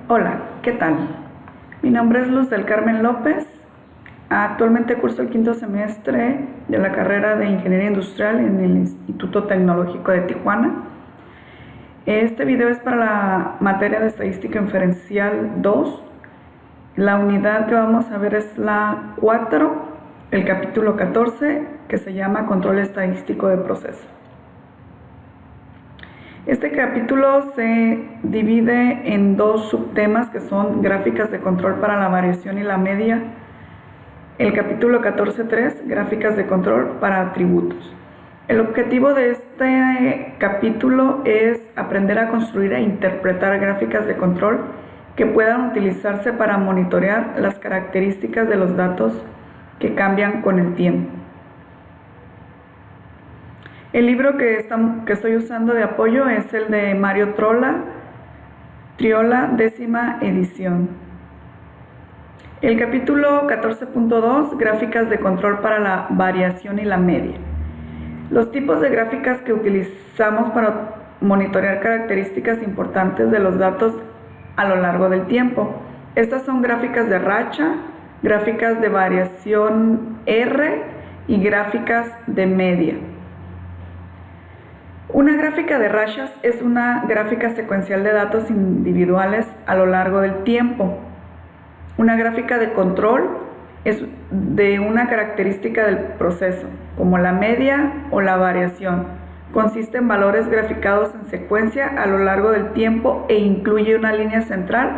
Hola, ¿qué tal? Mi nombre es Luz del Carmen López. Actualmente curso el quinto semestre de la carrera de Ingeniería Industrial en el Instituto Tecnológico de Tijuana. Este video es para la materia de Estadística Inferencial 2. La unidad que vamos a ver es la 4, el capítulo 14, que se llama Control Estadístico de Proceso. Este capítulo se divide en dos subtemas que son gráficas de control para la variación y la media. El capítulo 14.3, gráficas de control para atributos. El objetivo de este capítulo es aprender a construir e interpretar gráficas de control que puedan utilizarse para monitorear las características de los datos que cambian con el tiempo. El libro que estoy usando de apoyo es el de Mario Triola, 10ª edición. El capítulo 14.2, gráficas de control para la variación y la media. Los tipos de gráficas que utilizamos para monitorear características importantes de los datos a lo largo del tiempo. Estas son gráficas de racha, gráficas de variación R y gráficas de media. Una gráfica de rachas es una gráfica secuencial de datos individuales a lo largo del tiempo. Una gráfica de control es de una característica del proceso, como la media o la variación. Consiste en valores graficados en secuencia a lo largo del tiempo e incluye una línea central,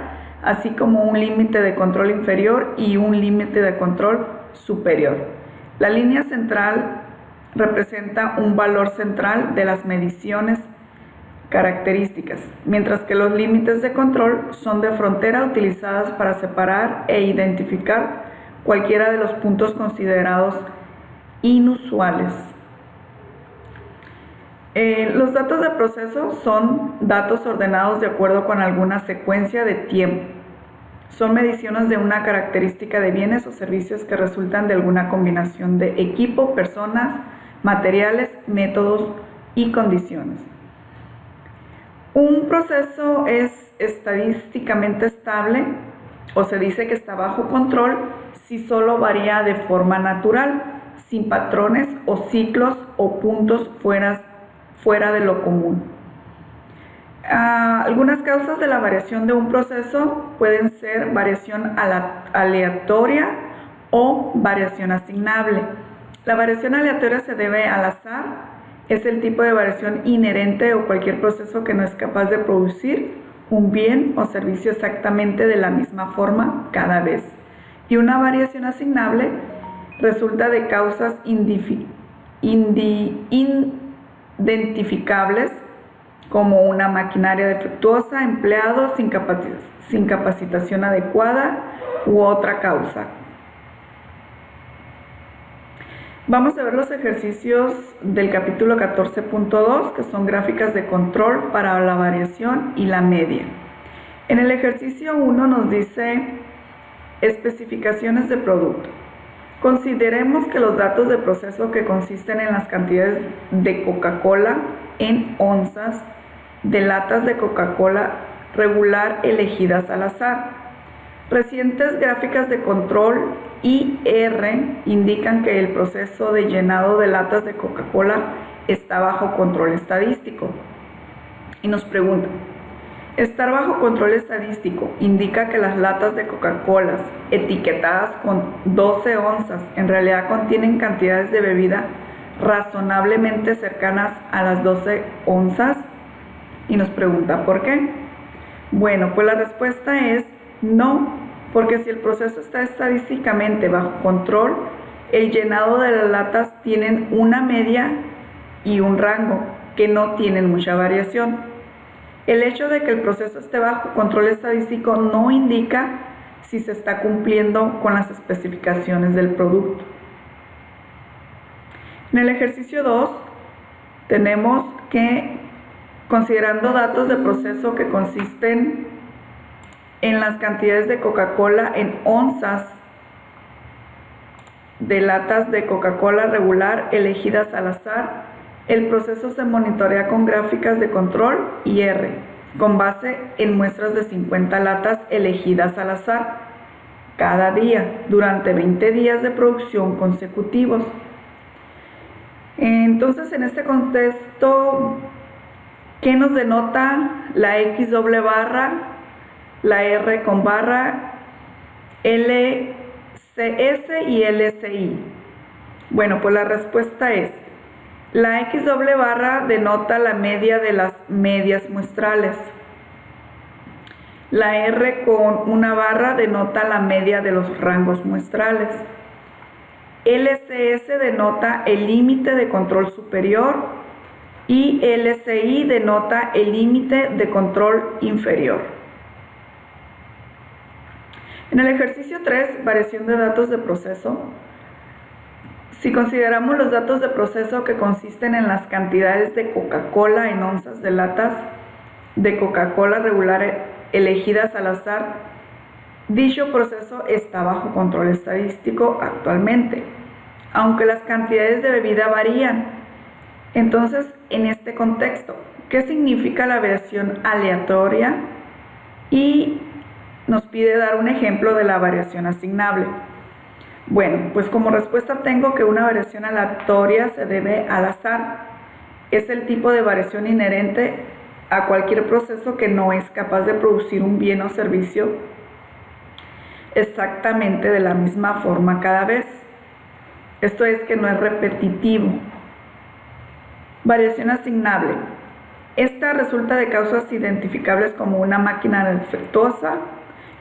así como un límite de control inferior y un límite de control superior. La línea central representa un valor central de las mediciones características, mientras que los límites de control son de frontera utilizadas para separar e identificar cualquiera de los puntos considerados inusuales. Los datos de proceso son datos ordenados de acuerdo con alguna secuencia de tiempo. Son mediciones de una característica de bienes o servicios que resultan de alguna combinación de equipo, personas, materiales, métodos y condiciones. Un proceso es estadísticamente estable o se dice que está bajo control si solo varía de forma natural, sin patrones o ciclos o puntos fuera de lo común. Algunas causas de la variación de un proceso pueden ser variación aleatoria o variación asignable. La variación aleatoria se debe al azar, es el tipo de variación inherente a cualquier proceso que no es capaz de producir un bien o servicio exactamente de la misma forma cada vez. Y una variación asignable resulta de causas identificables como una maquinaria defectuosa, empleados sin capacitación adecuada u otra causa. Vamos a ver los ejercicios del capítulo 14.2, que son gráficas de control para la variación y la media. En el ejercicio 1 nos dice especificaciones de producto. Consideremos que los datos de proceso que consisten en las cantidades de Coca-Cola en onzas de latas de Coca-Cola regular elegidas al azar. Recientes gráficas de control IR indican que el proceso de llenado de latas de Coca-Cola está bajo control estadístico. Y nos pregunta, estar bajo control estadístico indica que las latas de Coca-Cola etiquetadas con 12 onzas en realidad contienen cantidades de bebida razonablemente cercanas a las 12 onzas. Y nos pregunta, ¿por qué? Bueno, pues la respuesta es no, porque si el proceso está estadísticamente bajo control, el llenado de las latas tienen una media y un rango que no tienen mucha variación. El hecho de que el proceso esté bajo control estadístico no indica si se está cumpliendo con las especificaciones del producto. En el ejercicio 2 tenemos que, considerando datos de proceso que consisten en las cantidades de Coca-Cola en onzas de latas de Coca-Cola regular elegidas al azar, el proceso se monitorea con gráficas de control IR. con base en muestras de 50 latas elegidas al azar cada día durante 20 días de producción consecutivos. Entonces, en este contexto, ¿qué nos denota la X doble barra, la R con barra, LCS y LCI? Bueno, pues la respuesta es: la X doble barra denota la media de las medias muestrales. La R con una barra denota la media de los rangos muestrales. LCS denota el límite de control superior y LCI denota el límite de control inferior. En el ejercicio 3, variación de datos de proceso, si consideramos los datos de proceso que consisten en las cantidades de Coca-Cola en onzas de latas de Coca-Cola regular elegidas al azar, dicho proceso está bajo control estadístico actualmente, aunque las cantidades de bebida varían. Entonces, en este contexto, ¿qué significa la variación aleatoria? Y nos pide dar un ejemplo de la variación asignable. Bueno, pues como respuesta tengo que una variación aleatoria se debe al azar. Es el tipo de variación inherente a cualquier proceso que no es capaz de producir un bien o servicio exactamente de la misma forma cada vez. Esto es que no es repetitivo. Variación asignable. Esta resulta de causas identificables como una máquina defectuosa,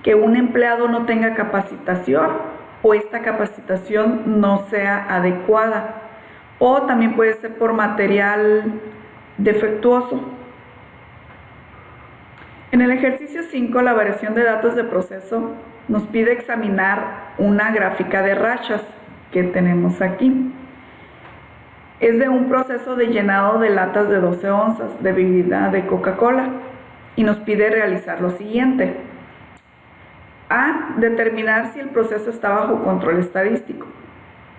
que un empleado no tenga capacitación o esta capacitación no sea adecuada, o también puede ser por material defectuoso. En el ejercicio 5, la variación de datos de proceso nos pide examinar una gráfica de rachas que tenemos aquí. Es de un proceso de llenado de latas de 12 onzas de bebida de Coca-Cola y nos pide realizar lo siguiente. A. Determinar si el proceso está bajo control estadístico.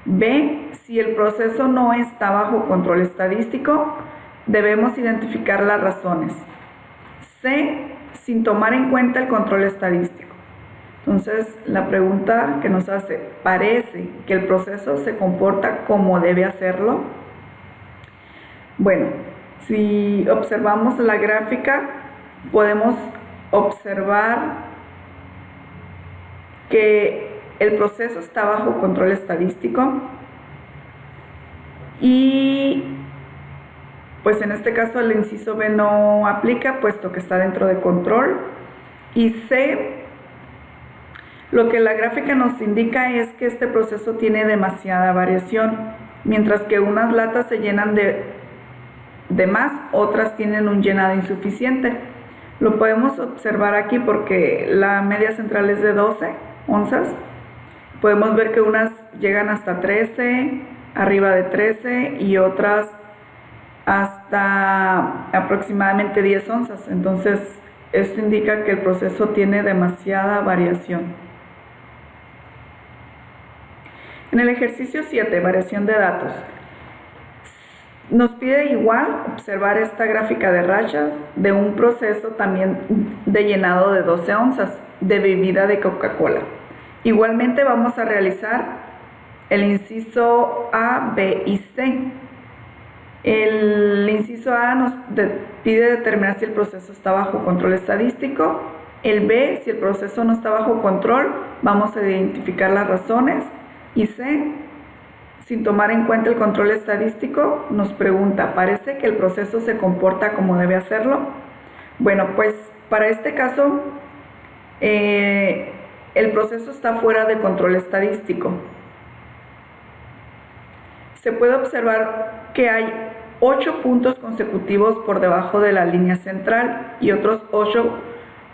B. Si el proceso no está bajo control estadístico, debemos identificar las razones. C. Sin tomar en cuenta el control estadístico. Entonces, la pregunta que nos hace, ¿parece que el proceso se comporta como debe hacerlo? Bueno, si observamos la gráfica, podemos observar que el proceso está bajo control estadístico y pues en este caso el inciso B no aplica puesto que está dentro de control. Y C, lo que la gráfica nos indica es que este proceso tiene demasiada variación, mientras que unas latas se llenan de más, otras tienen un llenado insuficiente. Lo podemos observar aquí porque la media central es de 12 onzas. Podemos ver que unas llegan hasta 13, arriba de 13 y otras hasta aproximadamente 10 onzas. Entonces, esto indica que el proceso tiene demasiada variación. En el ejercicio 7, variación de datos, nos pide igual observar esta gráfica de rachas de un proceso también de llenado de 12 onzas de bebida de Coca-Cola. Igualmente vamos a realizar el inciso A, B y C. El inciso A nos pide determinar si el proceso está bajo control estadístico. El B, si el proceso no está bajo control, vamos a identificar las razones. Y C, sin tomar en cuenta el control estadístico, nos pregunta, ¿parece que el proceso se comporta como debe hacerlo? Bueno, pues para este caso, el proceso está fuera de control estadístico. Se puede observar que hay 8 puntos consecutivos por debajo de la línea central y otros 8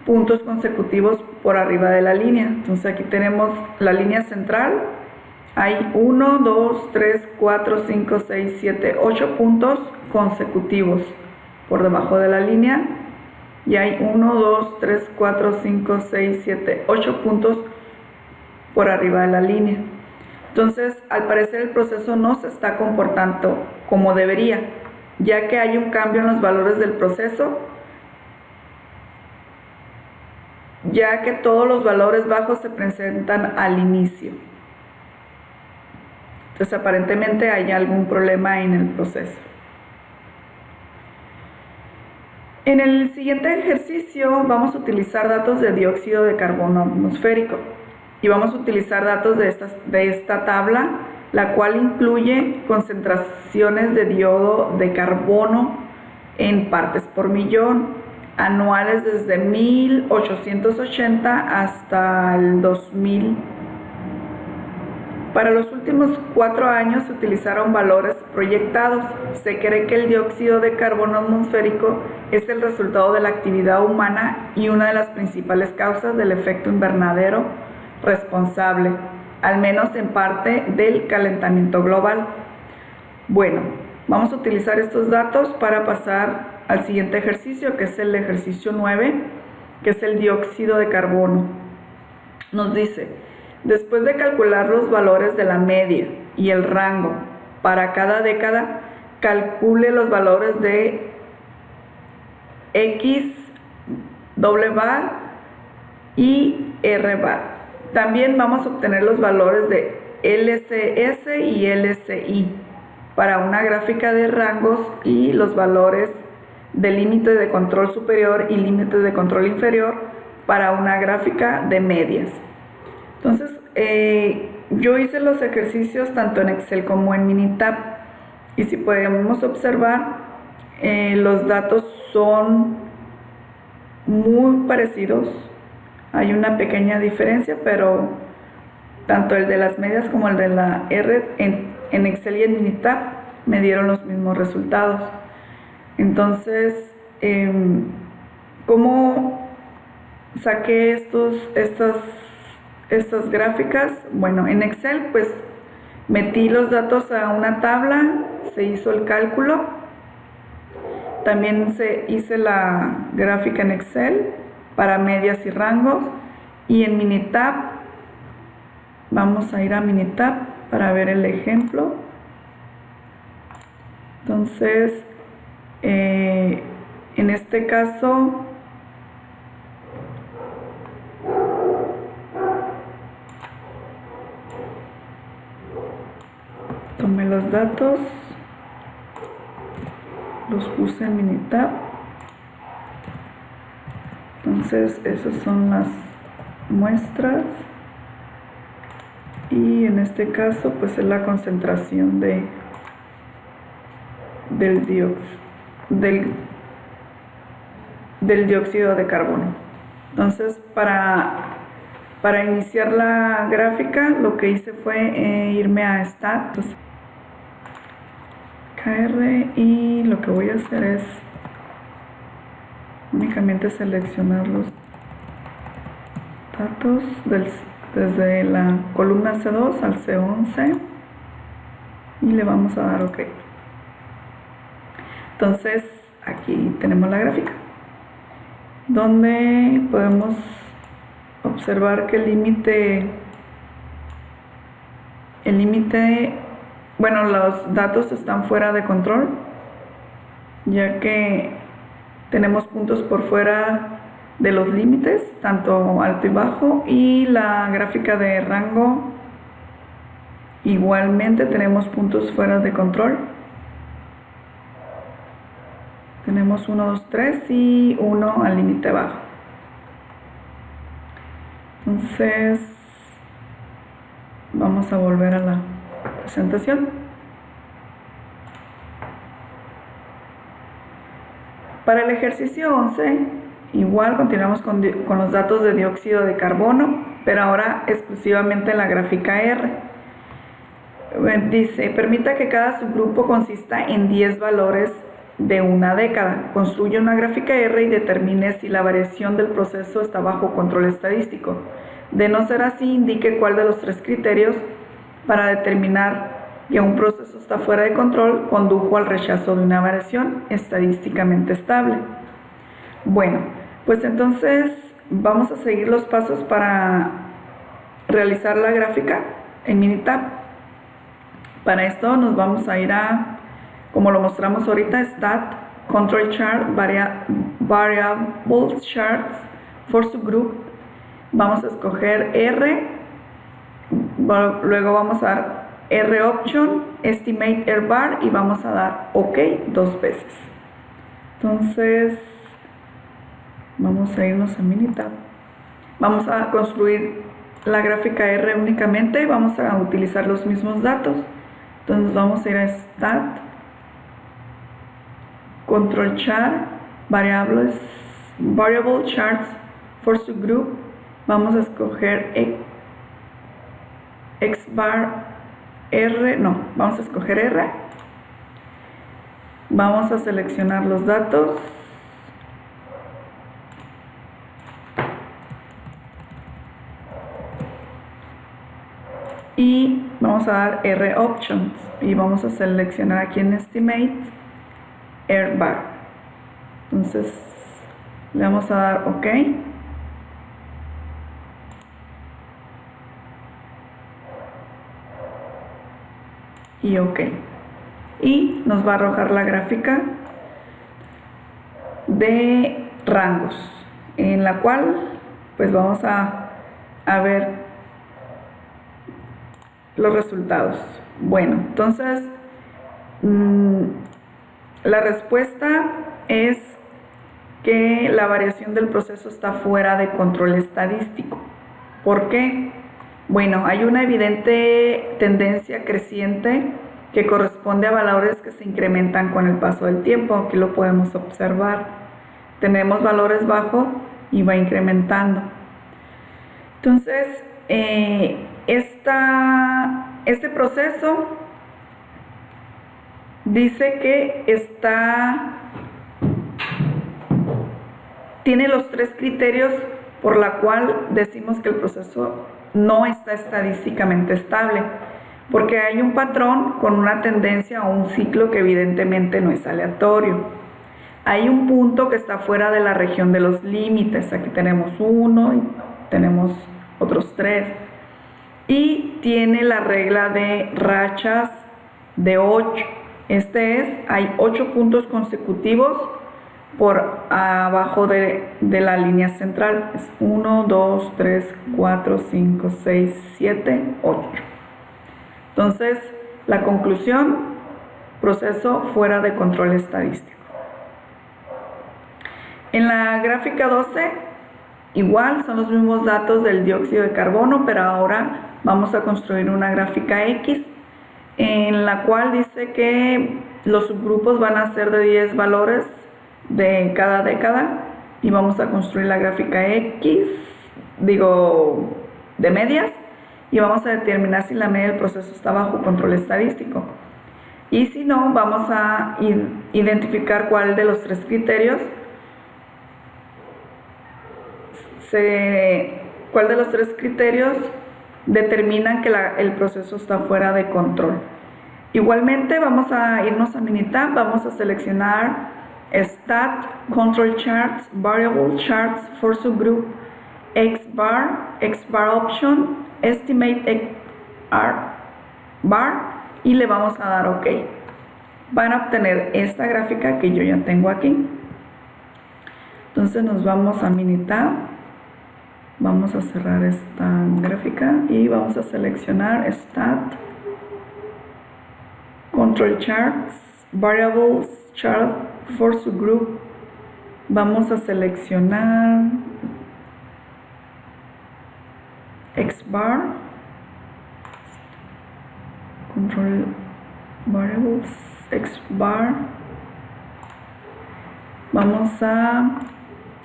puntos consecutivos por arriba de la línea. Entonces aquí tenemos la línea central. Hay 1, 2, 3, 4, 5, 6, 7, 8 puntos consecutivos por debajo de la línea. Y hay 1, 2, 3, 4, 5, 6, 7, 8 puntos por arriba de la línea. Entonces, al parecer el proceso no se está comportando como debería, ya que hay un cambio en los valores del proceso ya que todos los valores bajos se presentan al inicio. Entonces aparentemente hay algún problema en el proceso. En el siguiente ejercicio vamos a utilizar datos de dióxido de carbono atmosférico y vamos a utilizar datos de esta tabla, la cual incluye concentraciones de dióxido de carbono en partes por millón, anuales desde 1880 hasta el 2000. Para los últimos 4 años se utilizaron valores proyectados. Se cree que el dióxido de carbono atmosférico es el resultado de la actividad humana y una de las principales causas del efecto invernadero responsable, al menos en parte, del calentamiento global. Bueno, vamos a utilizar estos datos para pasar al siguiente ejercicio, que es el ejercicio 9, que es el dióxido de carbono. Nos dice: después de calcular los valores de la media y el rango para cada década, calcule los valores de X, doble bar y R bar. También vamos a obtener los valores de LCS y LCI para una gráfica de rangos y los valores de límite de control superior y límite de control inferior para una gráfica de medias. Entonces, yo hice los ejercicios tanto en Excel como en Minitab y si podemos observar, los datos son muy parecidos. Hay una pequeña diferencia, pero tanto el de las medias como el de la R en Excel y en Minitab me dieron los mismos resultados. Entonces, ¿cómo saqué estas gráficas? Bueno, en Excel pues metí los datos a una tabla, se hizo el cálculo, también hice la gráfica en Excel para medias y rangos, y en Minitab, vamos a ir a Minitab para ver el ejemplo. Entonces, en este caso, tomé los datos, los puse en Minitab. Entonces esas son las muestras y en este caso pues es la concentración del dióxido de carbono. Entonces para iniciar la gráfica lo que hice fue irme a Stat, KR, y lo que voy a hacer es únicamente seleccionar los datos desde la columna C2 al C11 y le vamos a dar OK. Entonces aquí tenemos la gráfica donde podemos observar que el límite, bueno, los datos están fuera de control, ya que tenemos puntos por fuera de los límites, tanto alto y bajo, y la gráfica de rango igualmente tenemos puntos fuera de control. Tenemos 1, 2, 3 y 1 al límite bajo. Entonces, vamos a volver a la presentación. Para el ejercicio 11, igual continuamos con los datos de dióxido de carbono, pero ahora exclusivamente en la gráfica R. Dice: permita que cada subgrupo consista en 10 valores de una década. Construye una gráfica R y determine si la variación del proceso está bajo control estadístico. De no ser así, indique cuál de los 3 criterios para determinar que un proceso está fuera de control condujo al rechazo de una variación estadísticamente estable. Bueno, pues entonces vamos a seguir los pasos para realizar la gráfica en Minitab. Para esto nos vamos a ir a, como lo mostramos ahorita, Stat, Control Chart, Variable Charts for Subgroup, vamos a escoger R, luego vamos a dar R option, estimate error bar y vamos a dar OK 2 veces. Entonces vamos a irnos a Minitab. Vamos a construir la gráfica R únicamente, vamos a utilizar los mismos datos. Entonces vamos a ir a Stat, Control Chart, Variable Charts for Subgroup. Vamos a escoger XBAR R, no, vamos a escoger R. Vamos a seleccionar los datos. Y vamos a dar R Options y vamos a seleccionar aquí en Estimate Error Bar. Entonces le vamos a dar OK. Y OK. Y nos va a arrojar la gráfica de rangos, en la cual pues vamos a ver los resultados. Bueno, entonces la respuesta es que la variación del proceso está fuera de control estadístico. ¿Por qué? Bueno, hay una evidente tendencia creciente que corresponde a valores que se incrementan con el paso del tiempo. Aquí lo podemos observar. Tenemos valores bajos y va incrementando. Entonces, este proceso dice que tiene los 3 criterios por la cual decimos que el proceso no está estadísticamente estable, porque hay un patrón con una tendencia o un ciclo que evidentemente no es aleatorio. Hay un punto que está fuera de la región de los límites. Aquí tenemos 1 y tenemos otros 3. Y tiene la regla de rachas de 8. Hay 8 puntos consecutivos por abajo de la línea central. Es 1, 2, 3, 4, 5, 6, 7, 8. Entonces, la conclusión, proceso fuera de control estadístico. En la gráfica 12, igual son los mismos datos del dióxido de carbono, pero ahora vamos a construir una gráfica X, en la cual dice que los subgrupos van a ser de 10 valores de cada década, y vamos a construir la gráfica X, de medias, y vamos a determinar si la media del proceso está bajo control estadístico. Y si no, vamos a identificar cuál de los 3 criterios determinan que el proceso está fuera de control. Igualmente vamos a irnos a Minitab, vamos a seleccionar Stat, Control Charts, Variable Charts for Subgroup, XBAR Option, Estimate Error Bar y le vamos a dar OK. Van a obtener esta gráfica que yo ya tengo aquí. Entonces nos vamos a Minitab, vamos a cerrar esta gráfica y vamos a seleccionar Stat, Control Charts, Variables Chart for Subgroup. Vamos a seleccionar XBAR, Control Variables, XBAR. Vamos a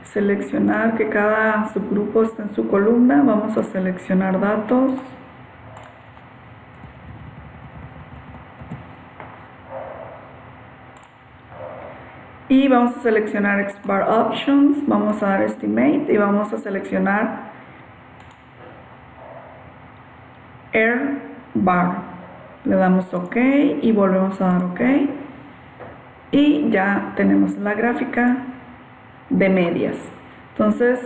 seleccionar que cada subgrupo está en su columna. Vamos a seleccionar datos. Y vamos a seleccionar XBAR Options, vamos a dar Estimate y vamos a seleccionar Error Bar. Le damos OK y volvemos a dar OK. Y ya tenemos la gráfica de medias. Entonces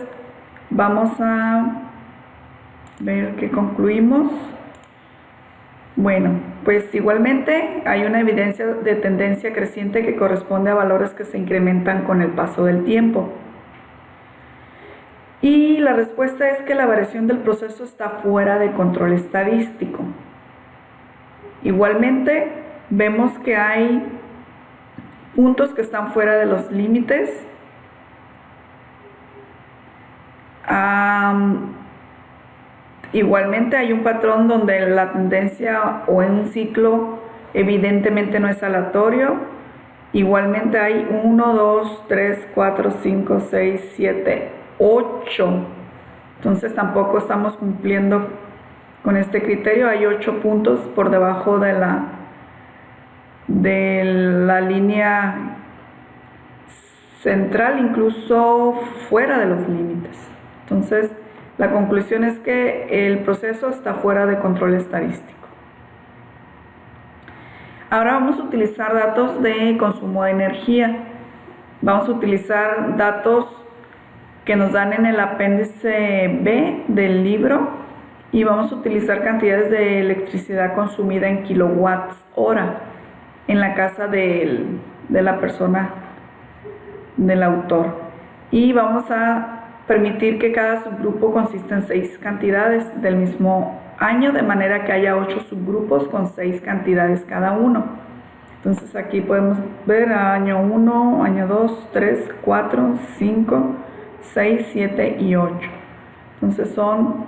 vamos a ver qué concluimos. Bueno, pues igualmente hay una evidencia de tendencia creciente que corresponde a valores que se incrementan con el paso del tiempo. Y la respuesta es que la variación del proceso está fuera de control estadístico. Igualmente, vemos que hay puntos que están fuera de los límites. Igualmente hay un patrón donde la tendencia o en un ciclo evidentemente no es aleatorio. Igualmente hay 1, 2, 3, 4, 5, 6, 7, 8. Entonces tampoco estamos cumpliendo con este criterio. Hay 8 puntos por debajo de la línea central, incluso fuera de los límites. Entonces, la conclusión es que el proceso está fuera de control estadístico. Ahora vamos a utilizar datos de consumo de energía. Vamos a utilizar datos que nos dan en el apéndice B del libro y vamos a utilizar cantidades de electricidad consumida en kilowatts hora en la casa de la persona, del autor. Y vamos a permitir que cada subgrupo consista en 6 cantidades del mismo año, de manera que haya 8 subgrupos con 6 cantidades cada uno. Entonces aquí podemos ver año 1, año 2, 3, 4, 5, 6, 7 y 8. Entonces son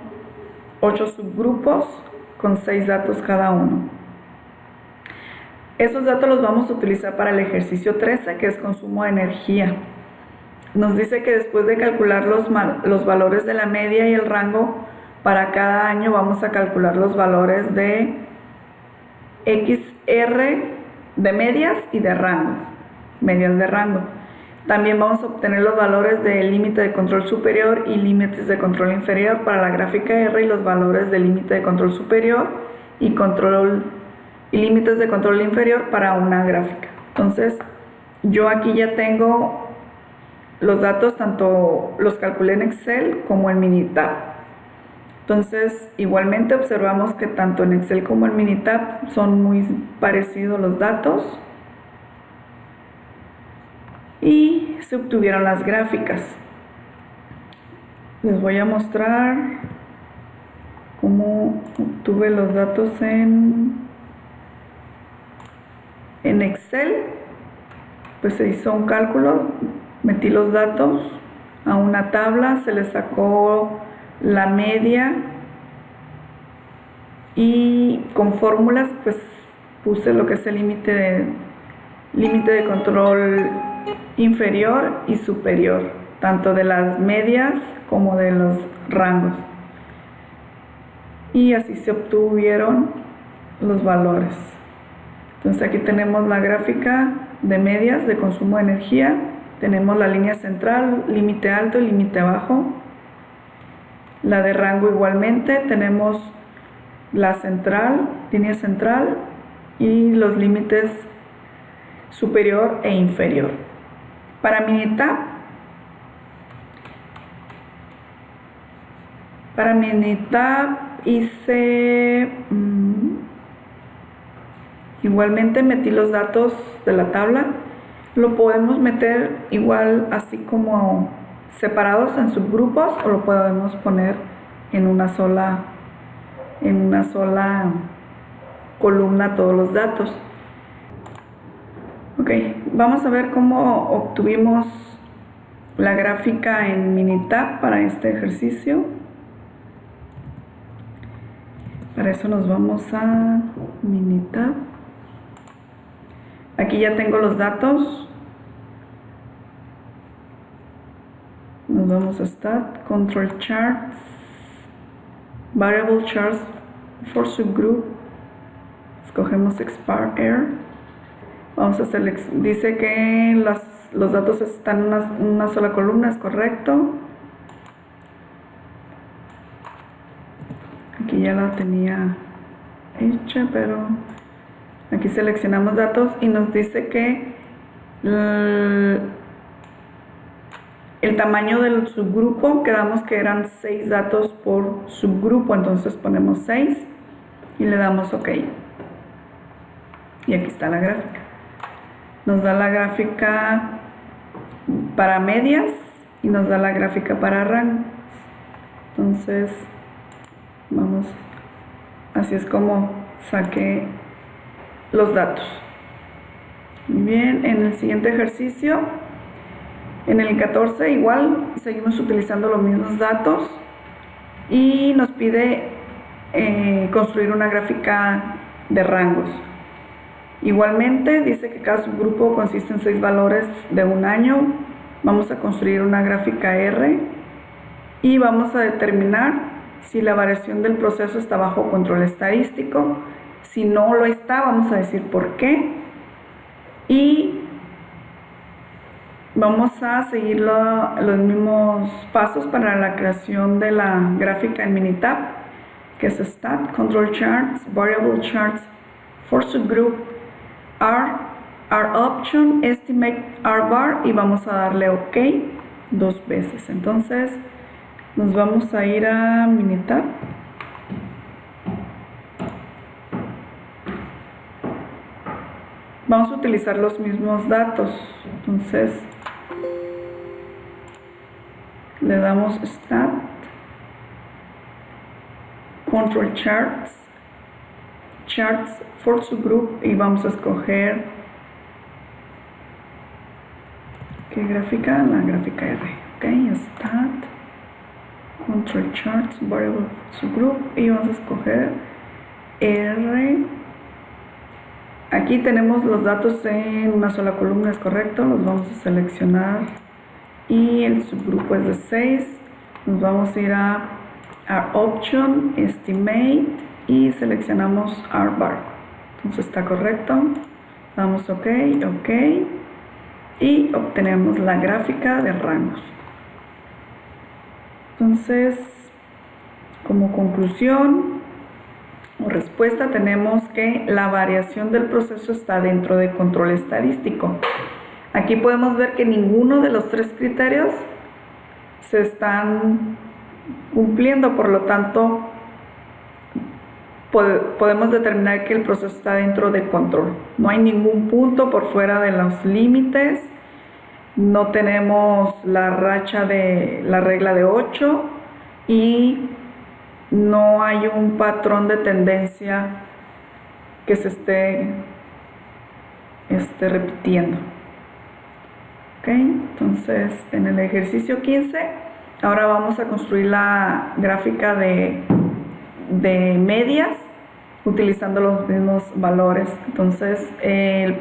8 subgrupos con 6 datos cada uno. Esos datos los vamos a utilizar para el ejercicio 13, que es consumo de energía. Nos dice que después de calcular los valores de la media y el rango, para cada año vamos a calcular los valores de XR de medias y de rangos, medias de rango. También vamos a obtener los valores del límite de control superior y límites de control inferior para la gráfica R y los valores del límite de control superior y límites de control inferior para una gráfica. Entonces, yo aquí ya tengo los datos, tanto los calculé en Excel como en Minitab. Entonces, igualmente observamos que tanto en Excel como en Minitab son muy parecidos los datos y se obtuvieron las gráficas. Les voy a mostrar cómo obtuve los datos en Excel. Pues se hizo un cálculo, metí los datos a una tabla, se le sacó la media y con fórmulas pues puse lo que es el límite de control inferior y superior, tanto de las medias como de los rangos, y así se obtuvieron los valores. Entonces aquí tenemos la gráfica de medias de consumo de energía, tenemos la línea central, límite alto y límite bajo. La de rango igualmente, tenemos la central, línea central y los límites superior e inferior. Para Minitab hice igualmente metí los datos de la tabla. Lo podemos meter igual así como separados en subgrupos, o lo podemos poner en una sola columna todos los datos. Ok, vamos a ver cómo obtuvimos la gráfica en Minitab para este ejercicio. Para eso nos vamos a Minitab. Aquí ya tengo los datos. Nos vamos a Stat, Control Charts, Variable Charts for Subgroup. Escogemos Expand Air. Vamos a dice que los datos están en una sola columna, es correcto. Aquí ya la tenía hecha, pero aquí seleccionamos datos y nos dice que el tamaño del subgrupo, quedamos que eran 6 datos por subgrupo, entonces ponemos 6 y le damos OK. Y aquí está la gráfica. Nos da la gráfica para medias y nos da la gráfica para rangos. Entonces, vamos, así es como saqué los datos. Bien, en el siguiente ejercicio, en el 14 igual seguimos utilizando los mismos datos y nos pide construir una gráfica de rangos. Igualmente dice que cada subgrupo consiste en 6 valores de un año. Vamos a construir una gráfica R y vamos a determinar si la variación del proceso está bajo control estadístico. Si no lo está, vamos a decir por qué. Y vamos a seguir los mismos pasos para la creación de la gráfica en Minitab, que es Stat, Control Charts, Variable Charts, for Subgroup, R Option, Estimate, R Bar, y vamos a darle OK 2 veces. Entonces nos vamos a ir a Minitab. Vamos a utilizar los mismos datos. Entonces le damos Stat, Control Charts, Charts for Subgroup, y vamos a escoger ¿qué gráfica? La gráfica R. Ok, Stat, Control Charts, Variable Subgroup, y vamos a escoger R. Aquí tenemos los datos en una sola columna, es correcto, los vamos a seleccionar y el subgrupo es de 6. Nos vamos a ir a R Option, Estimate y seleccionamos R Bar. Entonces está correcto, damos OK, OK y obtenemos la gráfica de rangos. Entonces, como conclusión o respuesta, tenemos que la variación del proceso está dentro de control estadístico. Aquí podemos ver que ninguno de los 3 criterios se están cumpliendo, por lo tanto podemos determinar que el proceso está dentro de control. No hay ningún punto por fuera de los límites, no tenemos la racha de la regla de 8 y no hay un patrón de tendencia que se esté repitiendo. Ok, entonces en el ejercicio 15 ahora vamos a construir la gráfica de medias utilizando los mismos valores. Entonces el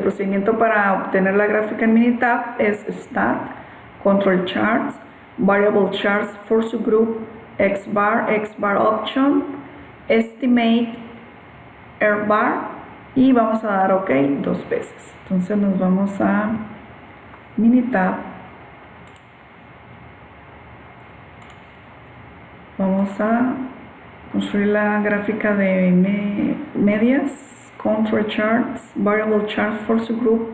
procedimiento para obtener la gráfica en Minitab es Stat, Control Charts, Variable Charts for Subgroup, X Bar Option, Estimate, R Bar, y vamos a dar OK 2 veces. Entonces nos vamos a Minitab, vamos a construir la gráfica de medias, Control Charts, Variable Charts for Subgroup,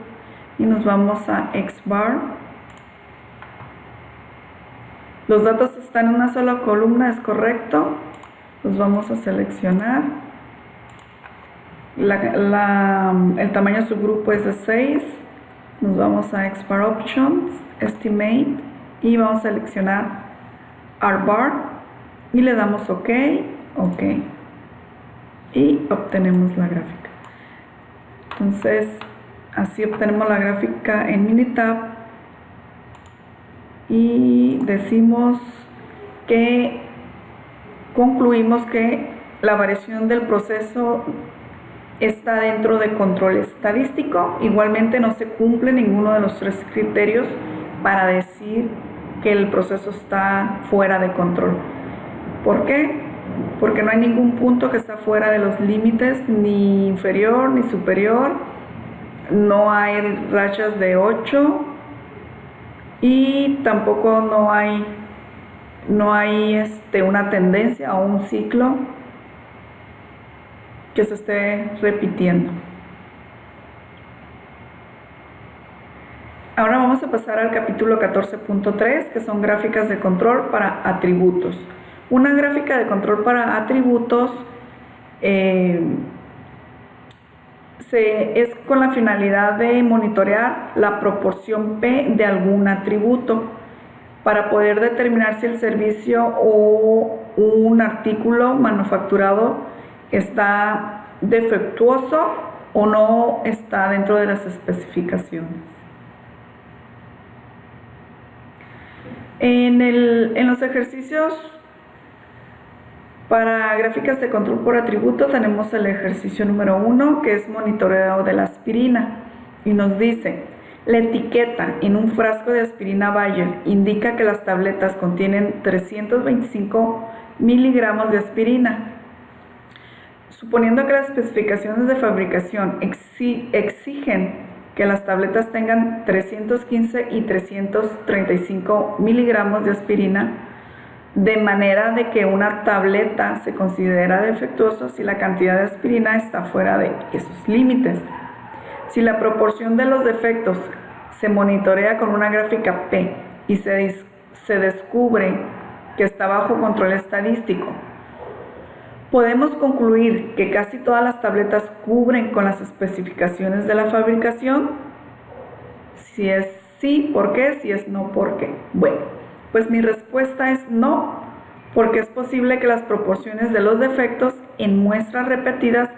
y nos vamos a X Bar. Los datos están en una sola columna, es correcto. Los vamos a seleccionar. El tamaño de subgrupo es de 6. Nos vamos a X Bar Options, Estimate, y vamos a seleccionar R Bar y le damos OK, OK, y obtenemos la gráfica. Entonces así obtenemos la gráfica en Minitab y decimos que concluimos que la variación del proceso está dentro de control estadístico. Igualmente no se cumple ninguno de los 3 criterios para decir que el proceso está fuera de control. ¿Por qué? Porque no hay ningún punto que está fuera de los límites, ni inferior ni superior. No hay rachas de 8 y tampoco no hay una tendencia o un ciclo que se esté repitiendo. Ahora vamos a pasar al capítulo 14.3, que son gráficas de control para atributos. Una gráfica de control para atributos es con la finalidad de monitorear la proporción P de algún atributo. para poder determinar si el servicio o un artículo manufacturado está defectuoso o no está dentro de las especificaciones. En los ejercicios para gráficas de control por atributo tenemos el ejercicio número 1, que es monitoreo de la aspirina, y nos dice: la etiqueta en un frasco de aspirina Bayer indica que las tabletas contienen 325 miligramos de aspirina. Suponiendo que las especificaciones de fabricación exigen que las tabletas tengan 315 y 335 miligramos de aspirina, de manera de que una tableta se considera defectuosa si la cantidad de aspirina está fuera de esos límites. Si la proporción de los defectos se monitorea con una gráfica P y se descubre que está bajo control estadístico, podemos concluir que casi todas las tabletas cubren con las especificaciones de la fabricación. Si es sí, ¿por qué? Si es no, ¿por qué? Bueno, pues mi respuesta es no, porque es posible que las proporciones de los defectos en muestras repetidas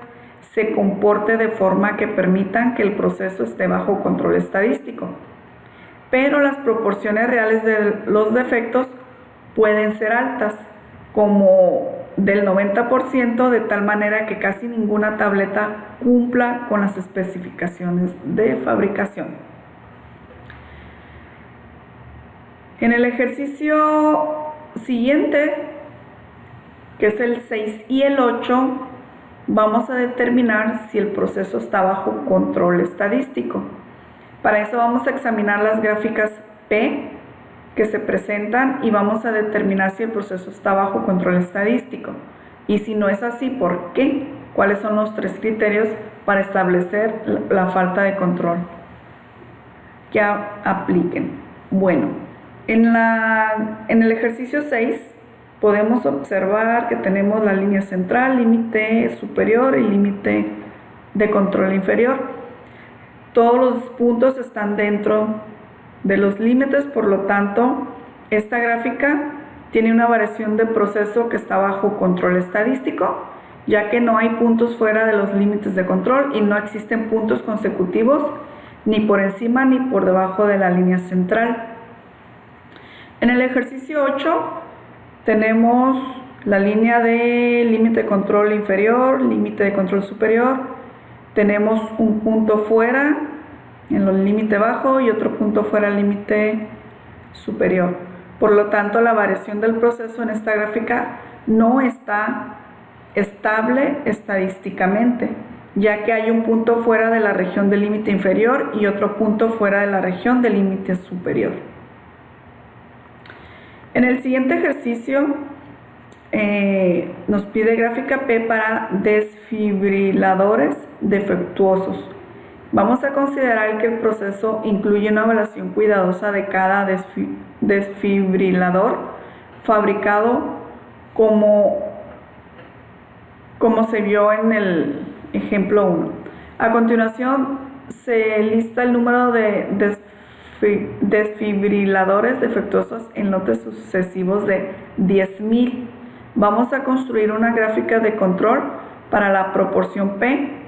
se comporte de forma que permitan que el proceso esté bajo control estadístico. Pero las proporciones reales de los defectos pueden ser altas, como del 90%, de tal manera que casi ninguna tableta cumpla con las especificaciones de fabricación. En el ejercicio siguiente, que es el 6 y el 8, vamos a determinar si el proceso está bajo control estadístico. Para eso vamos a examinar las gráficas P que se presentan y vamos a determinar si el proceso está bajo control estadístico. Y si no es así, ¿por qué? ¿Cuáles son los 3 criterios para establecer la falta de control que apliquen? Bueno, en el ejercicio 6 podemos observar que tenemos la línea central, límite superior y límite de control inferior. Todos los puntos están dentro de los límites, por lo tanto, esta gráfica tiene una variación de proceso que está bajo control estadístico, ya que no hay puntos fuera de los límites de control y no existen puntos consecutivos ni por encima ni por debajo de la línea central. En el ejercicio 8 tenemos la línea de límite de control inferior, límite de control superior. Tenemos un punto fuera en el límite bajo y otro punto fuera del límite superior. Por lo tanto, la variación del proceso en esta gráfica no está estable estadísticamente, ya que hay un punto fuera de la región del límite inferior y otro punto fuera de la región del límite superior. En el siguiente ejercicio nos pide gráfica P para desfibriladores defectuosos. Vamos a considerar que el proceso incluye una evaluación cuidadosa de cada desfibrilador fabricado como se vio en el ejemplo 1. A continuación se lista el número de desfibriladores defectuosos en lotes sucesivos de 10.000. Vamos a construir una gráfica de control para la proporción P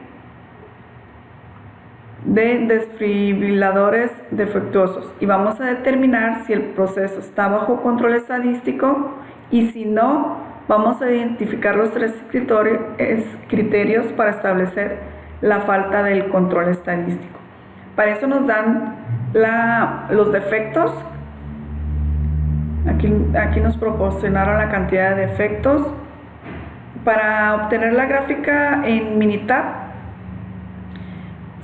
de desfibriladores defectuosos y vamos a determinar si el proceso está bajo control estadístico y si no, vamos a identificar los 3 criterios para establecer la falta del control estadístico. Para eso nos dan los defectos. Aquí nos proporcionaron la cantidad de defectos. Para obtener la gráfica en Minitab,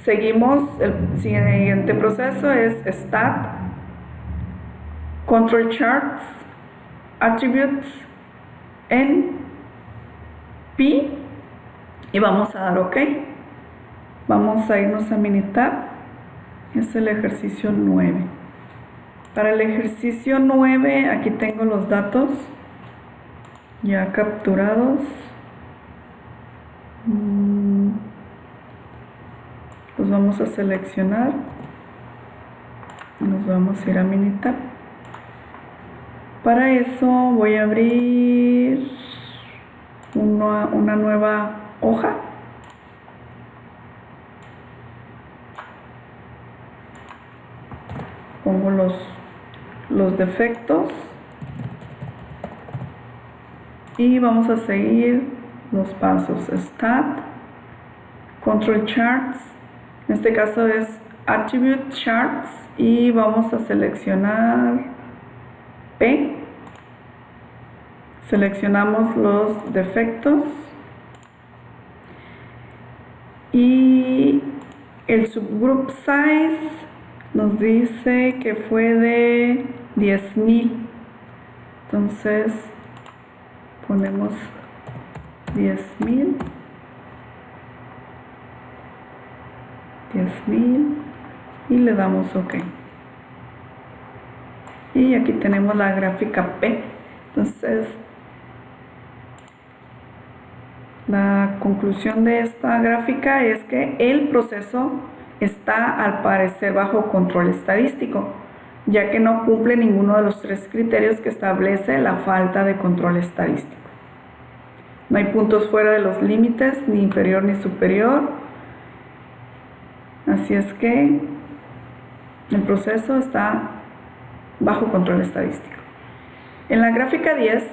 seguimos el siguiente proceso: es Stat, Control Charts, Attributes, en P y vamos a dar OK. Vamos a irnos a Minitab. Es el ejercicio 9. Para el ejercicio 9, aquí tengo los datos ya capturados. Los vamos a seleccionar. Nos vamos a ir a Minitab. Para eso voy a abrir una nueva hoja. Pongo los defectos y vamos a seguir los pasos. Stat, Control Charts, en este caso es Attribute Charts, y vamos a seleccionar P. Seleccionamos los defectos y el subgroup size nos dice que fue de 10,000. Entonces ponemos 10,000 y le damos OK. Y aquí tenemos la gráfica P. Entonces, la conclusión de esta gráfica es que el proceso está al parecer bajo control estadístico, ya que no cumple ninguno de los 3 criterios que establece la falta de control estadístico. No hay puntos fuera de los límites, ni inferior ni superior. Así es que el proceso está bajo control estadístico. En la gráfica 10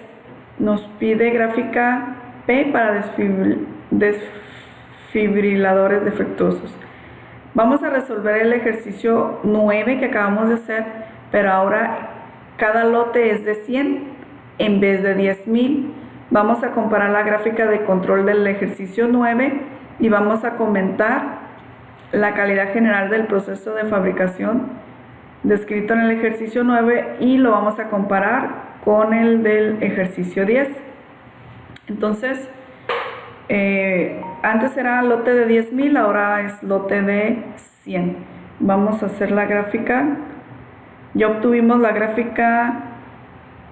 nos pide gráfica P para desfibriladores defectuosos. Vamos a resolver el ejercicio 9 que acabamos de hacer, pero ahora cada lote es de 100 en vez de 10,000. Vamos a comparar la gráfica de control del ejercicio 9 y vamos a comentar la calidad general del proceso de fabricación descrito en el ejercicio 9 y lo vamos a comparar con el del ejercicio 10. Entonces, antes era lote de 10,000, ahora es lote de 100. Vamos a hacer la gráfica. Ya obtuvimos la gráfica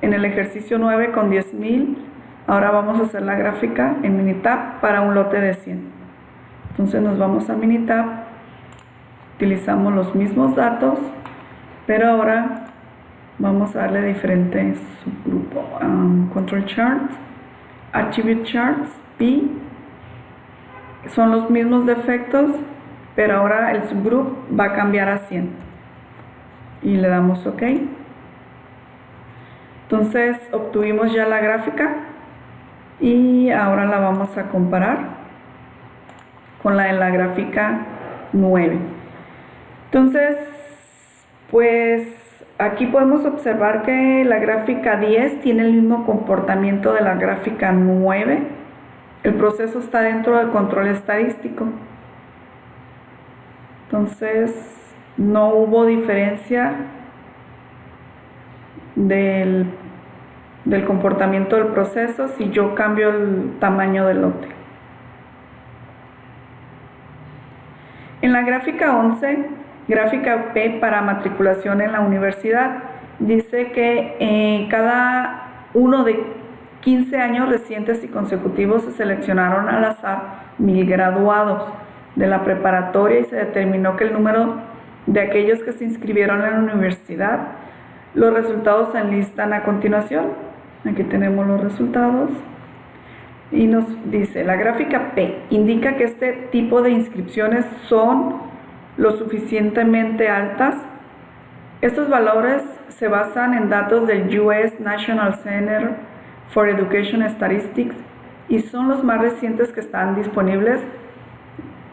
en el ejercicio 9 con 10,000. Ahora vamos a hacer la gráfica en Minitab para un lote de 100. Entonces nos vamos a Minitab, utilizamos los mismos datos, pero ahora vamos a darle diferentes subgrupos. Control Charts, Attribute Charts, P. Son los mismos defectos, pero ahora el subgroup va a cambiar a 100. Y le damos OK. Entonces obtuvimos ya la gráfica y ahora la vamos a comparar con la de la gráfica 9. Entonces, pues aquí podemos observar que la gráfica 10 tiene el mismo comportamiento de la gráfica 9. El proceso está dentro del control estadístico. Entonces, no hubo diferencia del comportamiento del proceso si yo cambio el tamaño del lote. En la gráfica 11, gráfica P para matriculación en la universidad, dice que cada uno de 15 años recientes y consecutivos se seleccionaron al azar 1,000 graduados de la preparatoria y se determinó que el número de aquellos que se inscribieron en la universidad. Los resultados se enlistan a continuación. Aquí tenemos los resultados y nos dice: la gráfica P indica que este tipo de inscripciones son lo suficientemente altas. Estos valores se basan en datos del US National Center for Education Statistics y son los más recientes que están disponibles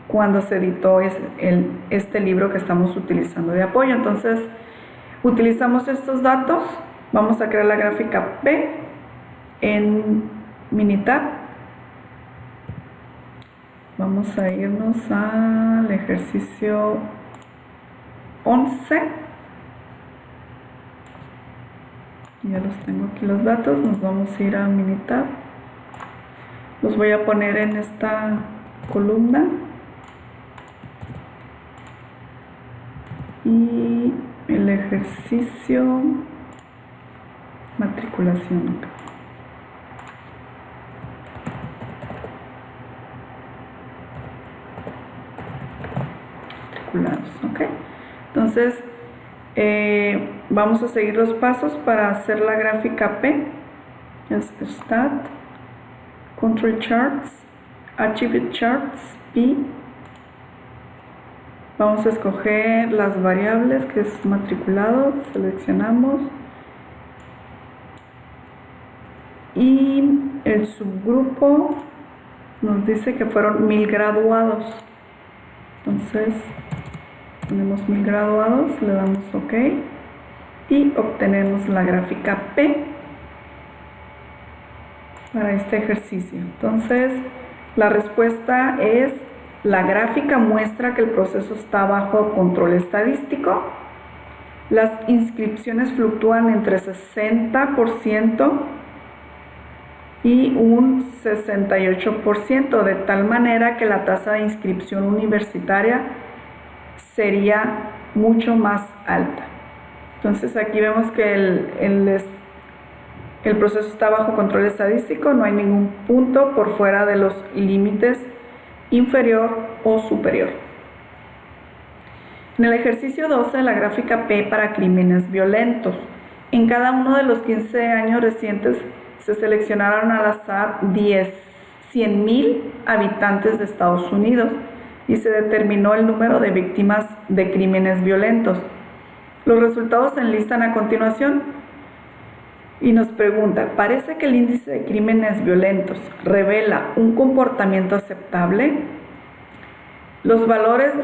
cuando se editó este libro que estamos utilizando de apoyo. Entonces, utilizamos estos datos. Vamos a crear la gráfica P en Minitab. Vamos a irnos al ejercicio 11. Ya los tengo aquí los datos. Nos vamos a ir a Minitab. Los voy a poner en esta columna. Y el ejercicio matriculación. Matriculados, ¿ok? Entonces, vamos a seguir los pasos para hacer la gráfica P. Es Stat, Control Charts, Attribute Charts, P. Vamos a escoger las variables, que es matriculado, seleccionamos. Y el subgrupo nos dice que fueron 1000 graduados. Entonces ponemos 1000 graduados, le damos OK y obtenemos la gráfica P para este ejercicio. Entonces la respuesta es: la gráfica muestra que el proceso está bajo control estadístico. Las inscripciones fluctúan entre 60% y un 68%, de tal manera que la tasa de inscripción universitaria sería mucho más alta. Entonces aquí vemos que el proceso está bajo control estadístico, no hay ningún punto por fuera de los límites inferior o superior. En el ejercicio 12, la gráfica P para crímenes violentos. En cada uno de los 15 años recientes se seleccionaron al azar 100,000 habitantes de Estados Unidos y se determinó el número de víctimas de crímenes violentos. Los resultados se enlistan a continuación y nos pregunta: ¿parece que el índice de crímenes violentos revela un comportamiento aceptable? Los valores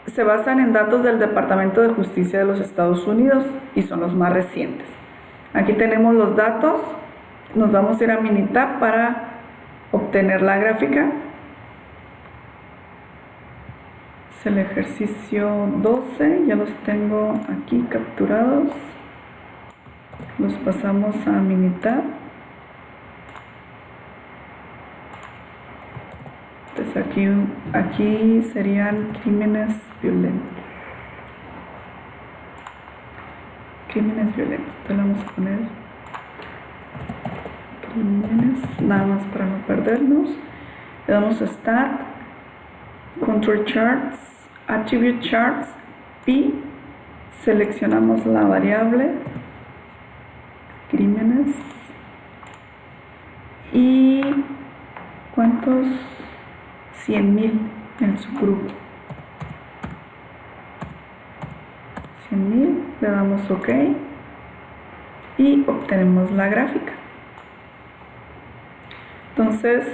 se basan en datos del Departamento de Justicia de los Estados Unidos y son los más recientes. Aquí tenemos los datos. Nos vamos a ir a Minitab para obtener la gráfica. Es el ejercicio 12, ya los tengo aquí capturados. Los pasamos a Minitab. Entonces aquí serían crímenes violentos. Crímenes violentos. Entonces vamos a poner crímenes, nada más para no perdernos. Le damos a Stat, Control Charts, Attribute Charts, P. Seleccionamos la variable crímenes y ¿cuántos? 100,000 en el subgrupo. 100,000, le damos OK y obtenemos la gráfica. Entonces,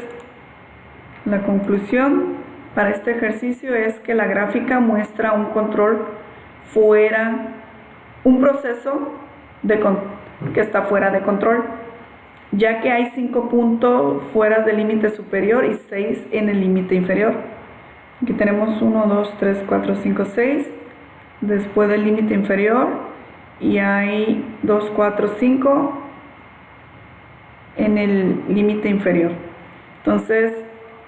la conclusión para este ejercicio es que la gráfica muestra un control fuera, un proceso que está fuera de control, ya que hay 5 puntos fuera del límite superior y 6 en el límite inferior. Aquí tenemos 1, 2, 3, 4, 5, 6 después del límite inferior, y hay 2, 4, 5 en el límite inferior. Entonces,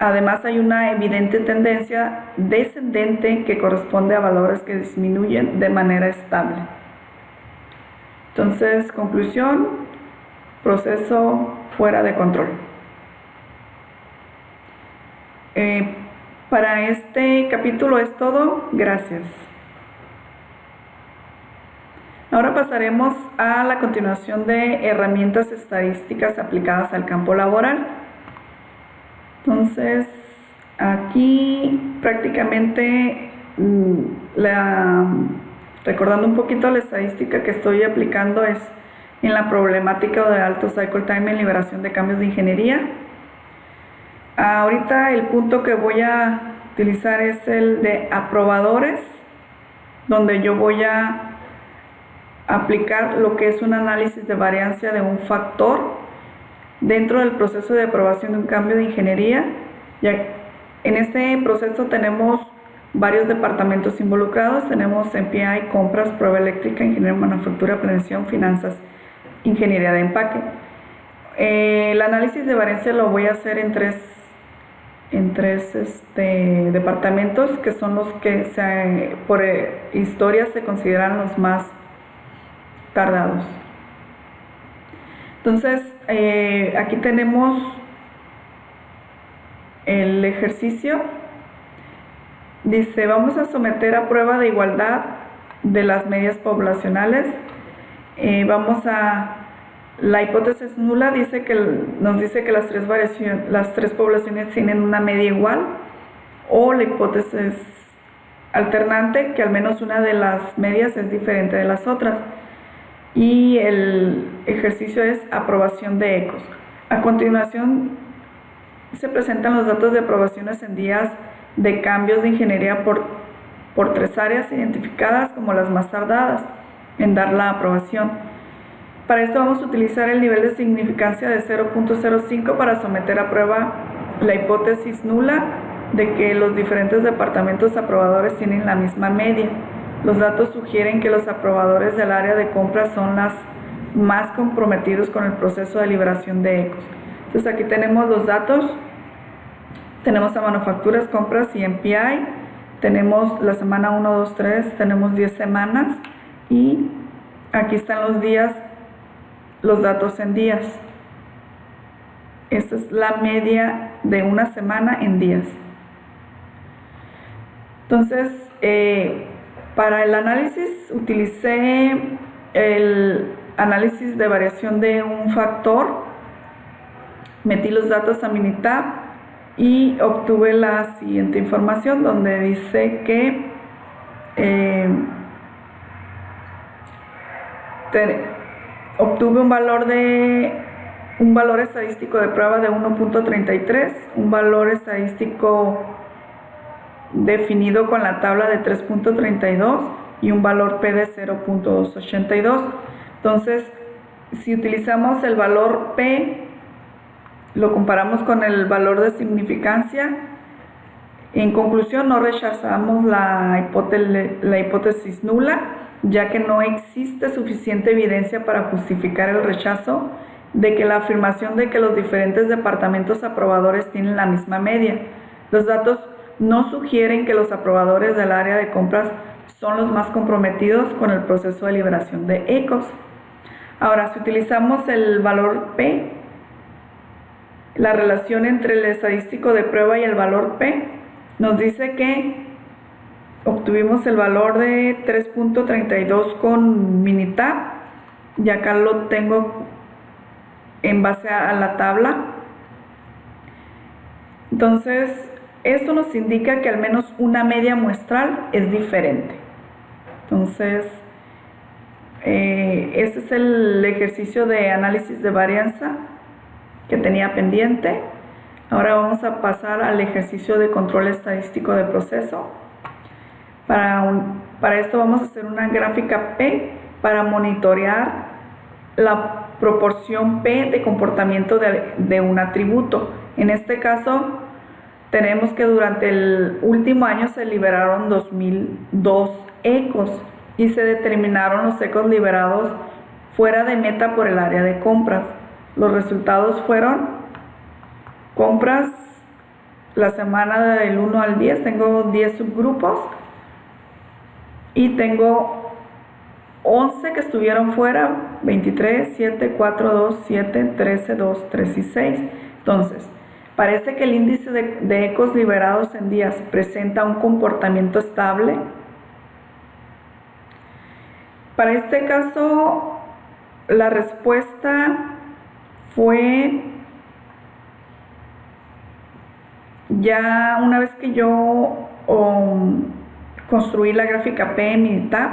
además hay una evidente tendencia descendente que corresponde a valores que disminuyen de manera estable. Entonces, conclusión: proceso fuera de control. Para este capítulo es todo. Gracias. Ahora pasaremos a la continuación de herramientas estadísticas aplicadas al campo laboral. Entonces, aquí prácticamente recordando un poquito la estadística que estoy aplicando es en la problemática de alto cycle time en liberación de cambios de ingeniería. Ahorita el punto que voy a utilizar es el de aprobadores, donde yo voy a aplicar lo que es un análisis de variancia de un factor dentro del proceso de aprobación de un cambio de ingeniería. En este proceso tenemos varios departamentos involucrados. Tenemos MPI, compras, prueba eléctrica, ingeniería de manufactura, planeación, finanzas, ingeniería de empaque. El análisis de variancia lo voy a hacer en tres departamentos, que son los que por historia se consideran los más tardados. Entonces, aquí tenemos el ejercicio. Dice: vamos a someter a prueba de igualdad de las medias poblacionales La hipótesis nula nos dice que las tres poblaciones tienen una media igual, o la hipótesis alternante, que al menos una de las medias es diferente de las otras. Y el ejercicio es aprobación de ecos. A continuación se presentan los datos de aprobaciones en días de cambios de ingeniería por tres áreas identificadas como las más tardadas en dar la aprobación. Para esto vamos a utilizar el nivel de significancia de 0.05 para someter a prueba la hipótesis nula de que los diferentes departamentos aprobadores tienen la misma media. Los datos sugieren que los aprobadores del área de compras son las más comprometidos con el proceso de liberación de ecos. Entonces aquí tenemos los datos, tenemos a manufacturas, compras y MPI, tenemos la semana 1, 2, 3, tenemos 10 semanas y aquí están los días, los datos en días. Esta es la media de una semana en días. Entonces, para el análisis utilicé el análisis de variación de un factor, metí los datos a Minitab y obtuve la siguiente información donde dice que obtuve un valor estadístico de prueba de 1.33, un valor estadístico definido con la tabla de 3.32 y un valor P de 0.282. Entonces, si utilizamos el valor P, lo comparamos con el valor de significancia, en conclusión no rechazamos la hipótesis nula, ya que no existe suficiente evidencia para justificar el rechazo de que la afirmación de que los diferentes departamentos aprobadores tienen la misma media. Los datos no sugieren que los aprobadores del área de compras son los más comprometidos con el proceso de liberación de ecos. Ahora, si utilizamos el valor P, la relación entre el estadístico de prueba y el valor P nos dice que obtuvimos el valor de 3.32 con Minitab, y acá lo tengo en base a la tabla. Entonces, esto nos indica que al menos una media muestral es diferente. Entonces, este es el ejercicio de análisis de varianza que tenía pendiente. Ahora vamos a pasar al ejercicio de control estadístico de proceso. Para esto vamos a hacer una gráfica P para monitorear la proporción P de comportamiento de un atributo. En este caso, tenemos que durante el último año se liberaron 2002 ecos y se determinaron los ecos liberados fuera de meta por el área de compras. Los resultados fueron compras la semana del 1 al 10, tengo 10 subgrupos y tengo 11 que estuvieron fuera, 23, 7, 4, 2, 7, 13, 2, 3 y 6. Entonces, parece que el índice de ecos liberados en días presenta un comportamiento estable. Para este caso, la respuesta fue, ya una vez que yo construí la gráfica P en Minitab,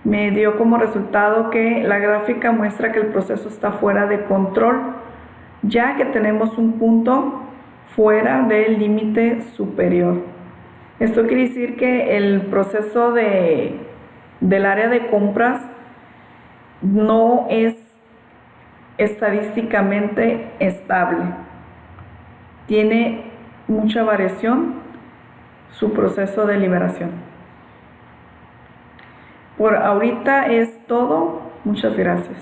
me dio como resultado que la gráfica muestra que el proceso está fuera de control, ya que tenemos un punto fuera del límite superior. Esto quiere decir que el proceso del área de compras no es estadísticamente estable. Tiene mucha variación su proceso de liberación. Por ahorita es todo. Muchas gracias.